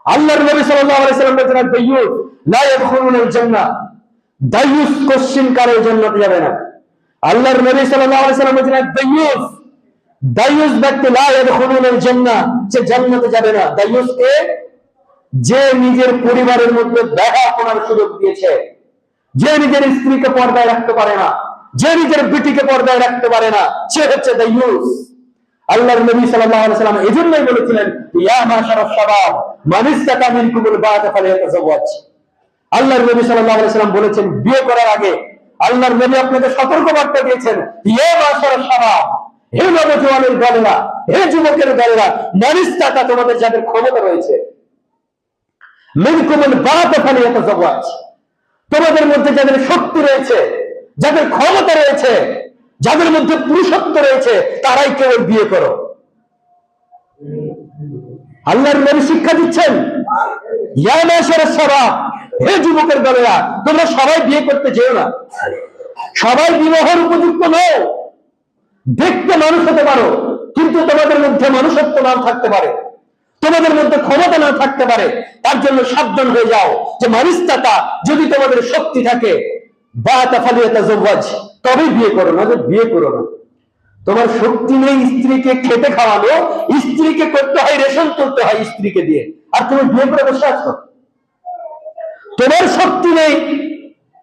আল্লাহর নবী সাল্লাল্লাহু আলাইহি সাল্লাম বলেছেন দাইয়ুস লা ইয়াদখুলুনাল জান্নাহ, দাইয়ুস কোশ্চিন কারো জান্নাতে যাবে না। আল্লাহর নবী সাল্লাল্লাহু আলাইহি সাল্লাম বলেছেন দাইয়ুস, দাইয়ুস ব্যক্তি লা ইয়াদখুলুনাল জান্নাহ, সে জান্নাতে যাবে না। দাইয়ুস কে? যে নিজের পরিবারের মধ্যে দেখা করার সুযোগ দিয়েছে, যে নিজের স্ত্রীকে পর্দায় রাখতে পারে না, যে নিজের বিটিকে পর্দায় রাখতে পারে না, সে হচ্ছে দাইয়ুস। আল্লাহর নবী সাল্লাল্লাহু আলাইহি সাল্লাম এজন্যই বলেছিলেন ইয়া মাশারাশ শাবাব মান ইসতাতা মিনকুমুল বাআতা ফালিয়াতাযাওয়াজ। আল্লাহর নবী সাল্লাল্লাহু আলাইহি সাল্লাম বলেছেন বিয়ে করার আগে আল্লাহর নবী আপনাকে সতর্ক বার্তা দিয়েছেন, ইয়া মাশারাশ শাবাব, হে নওজওয়ানের দলেরা, হে যুবকের দলেরা, মান ইসতাতা, তোমাদের যাদের ক্ষমতা রয়েছে, মিনকুমুল বাআতা ফালিয়াতাযাওয়াজ, তোমাদের মধ্যে যাদের শক্তি রয়েছে, যাদের ক্ষমতা রয়েছে, যাদের মধ্যে পুরুষত্ব রয়েছে, তারাই কেবল বিয়ে করো। আল্লাহর নবী শিক্ষা দিচ্ছেন ইয়া মাশারাশ শাবাব, হে যুবকের দলেরা, তোমরা সবাই বিয়ে করতে যেও না, সবাই বিবাহের উপযুক্ত নও। দেখতে মানুষ হতে পারো, কিন্তু তোমাদের মধ্যে মানুষত্ব না থাকতে পারে, তোমাদের মধ্যে ক্ষমতা না থাকতে পারে। তার জন্য সাবধান হয়ে যাও যে মানিস্তাতা, যদি তোমাদের শক্তি থাকে বাআতা ফালিয়াতাযাওয়াজ, তবে বিয়ে করো, না যে বিয়ে করো না। তোমার শক্তি নেই স্ত্রীকে খেতে খাওয়ানো, স্ত্রীকে করতে হয় রেশন তুলতে হয় স্ত্রীকে দিয়ে, আর তুমি বিয়ে করে বসে আছো। তোমার শক্তি নেই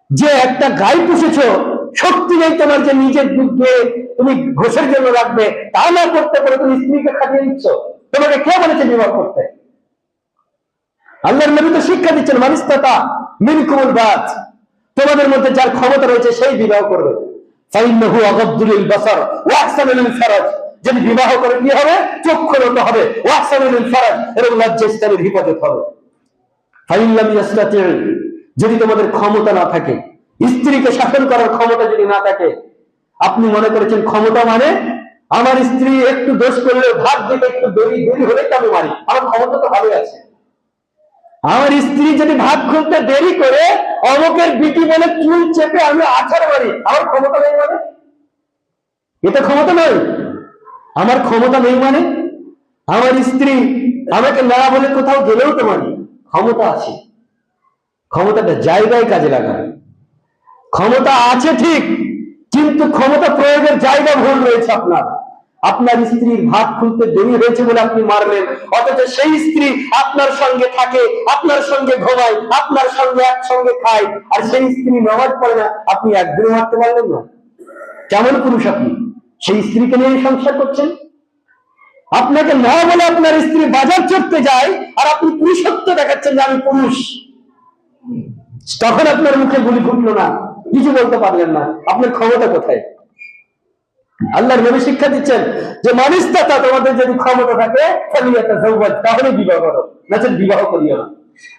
যে একটা গাই পুষেছো, শক্তি নেই তোমার যে নিজের দুধ দিয়ে তুমি ঘোষের জন্য রাখবে, তা না করতে পারে তুমি স্ত্রীকে খাটিয়ে দিচ্ছ। তোমাকে কে বলেছে বিবাহ করতে? আল্লাহর নবী তো শিক্ষা দিচ্ছেন মানিস্তাতা মিনকুমুল বাত, তোমাদের মধ্যে যার ক্ষমতা রয়েছে সেই বিবাহ করবে। ফাইন্নাহু আগাদ্দু লিল বাসার ওয়া আহসানু লিল ফারাজ, যদি বিবাহ করে কি হবে? চক্ষু নত হবে, ওয়া আহসানু লিল ফারাজ, এবং লজ্জাস্থানের হিফাজত হবে। ফাইন লাম ইয়াসতাতি, যদি তোমাদের ক্ষমতা না থাকে, স্ত্রীকে শাসন করার ক্ষমতা যদি না থাকে, আপনি মনে করেছেন ক্ষমতা মানে আমার স্ত্রী একটু দোষ করলে ভাত দিতে একটু দেরি হলে আমি মারি, আমার ক্ষমতা তো ভালোই আছে। আমার স্ত্রী যদি ভাত খুলতে দেরি করে অমুকের বিটি বলে চুল চেপে আমি আছাড় মারি, আমার ক্ষমতা নেই মানে? এটা ক্ষমতা নয়। আমার ক্ষমতা নেই মানে আমার স্ত্রী আমাকে না বলে কোথাও গেলেও তো মারি, ক্ষমতা আছে। ক্ষমতাটা জায়গায় কাজে লাগানো। ক্ষমতা আছে ঠিক, কিন্তু ক্ষমতা প্রয়োগের জায়গা ভুল রয়েছে আপনার। আপনার স্ত্রীর ভাত খুলতে দেরি হয়েছে বলে আপনি মারলেন, অথচ সেই স্ত্রী আপনার সঙ্গে থাকে, আপনার সঙ্গে ঘুমায়, আপনার সঙ্গে একসঙ্গে খায়, আর সেই স্ত্রী নামাজ পড়ে না, আপনি একদিনও মারতে পারলেন না। কেমন পুরুষ আপনি? সেই স্ত্রীকে নিয়ে সংসার করছেন। আপনাকে না বলে আপনার স্ত্রী বাজার চড়তে যায়, আর আপনি পুরুষত্ব দেখাচ্ছেন যে আমি পুরুষ। তখন আপনার মুখে গুলি ফুটলো না, কিছু বলতে পারলেন না, আপনার ক্ষমতা কোথায়? আল্লাহর নবী শিক্ষা দিচ্ছেন যে মানিস্তাতা, তোমাদের যদি ক্ষমতা থাকে ফালিয়াতাযাওয়াজ, তাহলে বিবাহ করো, নচেৎ বিবাহ করিও না।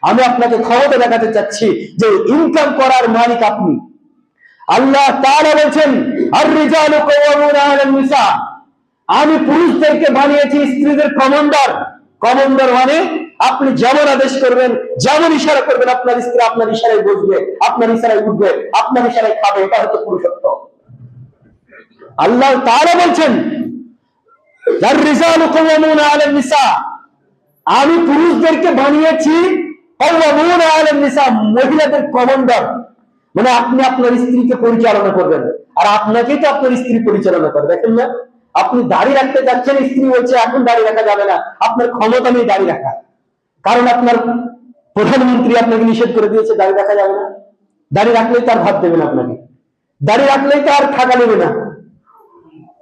আমি আপনাকে ক্ষমতা দেখাতে চাচ্ছি যে ইনকাম করার মালিক আপনি। আল্লাহ তাআলা বলেন আর রিজালু কাওয়ামুনা আলান নিসা, আমি পুরুষদেরকে বানিয়েছি স্ত্রীদের কমান্ডার। কমান্ডার মানে আপনি যেমন আদেশ করবেন, যেমন ইশারা করবেন, আপনার স্ত্রী আপনার ইশারায় বসবে, আপনার ইশারায় উঠবে, আপনার ইশারায় খাবে। এটা হচ্ছে পুরুষত্ব। আল্লাহ তাআলা বলছেন আর রিজালু কাওয়ামুনা আলান নিসা, আমি পুরুষদেরকে বানিয়েছি কাওয়ামুনা আলান নিসা, মহিলাদের কমান্ডার। মানে আপনি আপনার স্ত্রীকে পরিচালনা করবেন, আর আপনাকেই তো আপনার স্ত্রী পরিচালনা করে। দেখেন না, আপনি দাড়ি রাখতে যাচ্ছেন, স্ত্রী বলছে এখন দাড়ি রাখা যাবে না, আপনার ক্ষমতা নেই দাড়ি রাখা, কারণ আপনার প্রধানমন্ত্রী আপনাকে নিষেধ করে দিয়েছে দাড়ি রাখা যাবে না। দাড়ি রাখলেই তার ভাত দেবে না আপনাকে, দাড়ি রাখলেই তার টাকা নেবে না।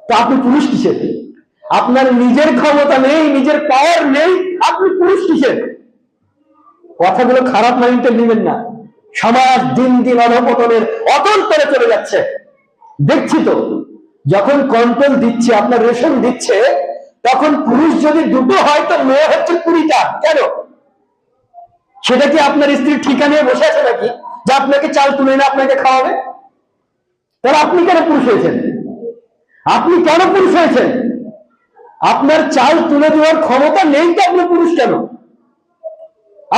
তো আপনি পুরুষ কিসের? আপনার নিজের ক্ষমতা নেই, নিজের পাওয়ার নেই, আপনি পুরুষ কিসের? কথাগুলো খারাপ মাইন্ডে নেবেন না। সমাজ দিন দিন অধঃপতনের অতল করে চলে যাচ্ছে, দেখছি তো। যখন কন্ট্রোল দিচ্ছে, আপনার রেশন দিচ্ছে, তখন পুরুষ যদি দুটো হয় তো মেয়ে হচ্ছে 20টা। কেন? সেটা কি আপনার স্ত্রী ঠিকা নিয়ে বসে আছে নাকি যে আপনাকে চাল তুলে না আপনাকে খাওয়াবে? তাহলে আপনি কেন পুরুষ হয়েছেন? আপনি কেন পুরুষ হয়েছেন? আপনার চাল তুলে দেওয়ার ক্ষমতা নেই তো আপনি পুরুষ কেন?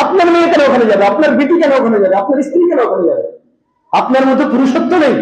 আপনার মেয়ে কেন ওখানে যাবে? আপনার বিটি কেন ওখানে যাবে? আপনার স্ত্রী কেন ওখানে যাবে? আপনার মতো পুরুষত্ব নেই।